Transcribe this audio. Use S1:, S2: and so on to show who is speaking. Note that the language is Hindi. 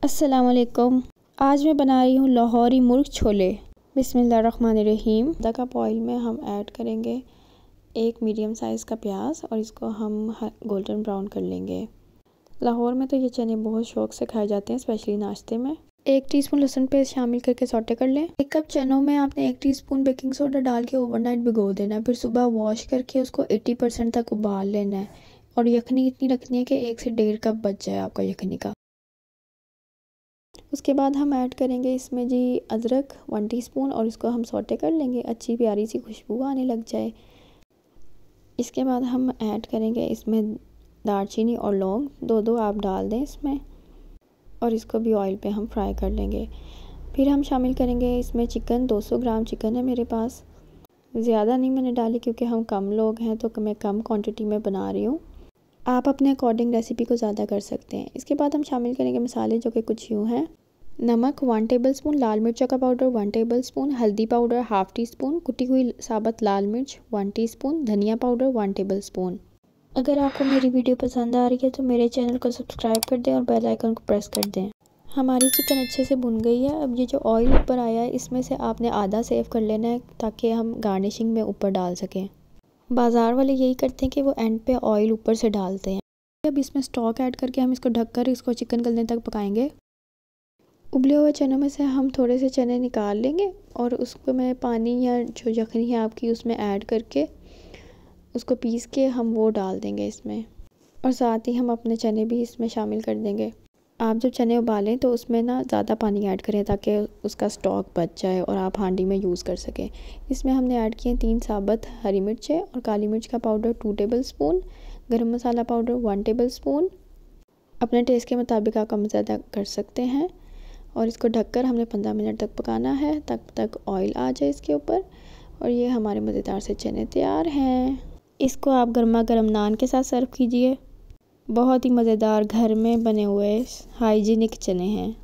S1: अस्सलामुअलैकुम। आज मैं बना रही हूँ लाहौरी मुर्ग छोले। बिस्मिल्लाहिर्रहमानिर्रहीम। आधा कप ऑयल में हम ऐड करेंगे एक मीडियम साइज़ का प्याज और इसको हम गोल्डन ब्राउन कर लेंगे। लाहौर में तो ये चने बहुत शौक से खाए जाते हैं, स्पेशली नाश्ते में। 1 टीस्पून लहसुन पेस्ट शामिल करके सौटे कर लें। 1 कप चनों में आपने 1 टीस्पून बेकिंग सोडा डाल के ओवरनाइट भिगो देना है। फिर सुबह वॉश करके उसको 80% तक उबाल लेना है और यखनी इतनी रखनी है कि 1 से 1.5 कप बच जाए आपका यखनी का। उसके बाद हम ऐड करेंगे इसमें जी अदरक 1 टीस्पून और इसको हम सौटे कर लेंगे, अच्छी प्यारी सी खुशबू आने लग जाए। इसके बाद हम ऐड करेंगे इसमें दालचीनी और लौंग, दो आप डाल दें इसमें और इसको भी ऑयल पे हम फ्राई कर लेंगे। फिर हम शामिल करेंगे इसमें चिकन। 200 ग्राम चिकन है मेरे पास, ज़्यादा नहीं मैंने डाली क्योंकि हम कम लोग हैं तो मैं कम क्वांटिटी में बना रही हूँ। आप अपने अकॉर्डिंग रेसिपी को ज़्यादा कर सकते हैं। इसके बाद हम शामिल करेंगे मसाले जो कि कुछ यूँ हैं। नमक 1 टेबलस्पून, लाल मिर्च का पाउडर 1 टेबलस्पून, हल्दी पाउडर 1/2 टीस्पून, कुटी हुई साबुत लाल मिर्च 1 टीस्पून, धनिया पाउडर 1 टेबलस्पून। अगर आपको मेरी वीडियो पसंद आ रही है तो मेरे चैनल को सब्सक्राइब कर दें और बेल आइकन को प्रेस कर दें। हमारी चिकन अच्छे से भुन गई है। अब ये जो ऑयल ऊपर आया है इसमें से आपने आधा सेव कर लेना है ताकि हम गार्निशिंग में ऊपर डाल सकें। बाज़ार वाले यही करते हैं कि वो एंड पे ऑयल ऊपर से डालते हैं। अब इसमें स्टॉक ऐड करके हम इसको ढककर इसको चिकन गलने तक पकाएंगे। उबले हुए चनों में से हम थोड़े से चने निकाल लेंगे और उसको मैं पानी या जो यखनी है आपकी उसमें ऐड करके उसको पीस के हम वो डाल देंगे इसमें और साथ ही हम अपने चने भी इसमें शामिल कर देंगे। आप जब चने उबालें तो उसमें ना ज़्यादा पानी ऐड करें ताकि उसका स्टॉक बच जाए और आप हांडी में यूज़ कर सकें। इसमें हमने ऐड किए 3 साबुत हरी मिर्चें और काली मिर्च का पाउडर 2 टेबलस्पून, गरम मसाला पाउडर 1 टेबलस्पून। अपने टेस्ट के मुताबिक आप कम ज़्यादा कर सकते हैं और इसको ढककर हमने 15 मिनट तक पकाना है, तब तक ऑयल आ जाए इसके ऊपर। और ये हमारे मज़ेदार से चने तैयार हैं। इसको आप गर्मा गर्म नान के साथ सर्व कीजिए। बहुत ही मज़ेदार घर में बने हुए हाइजीनिक चने हैं।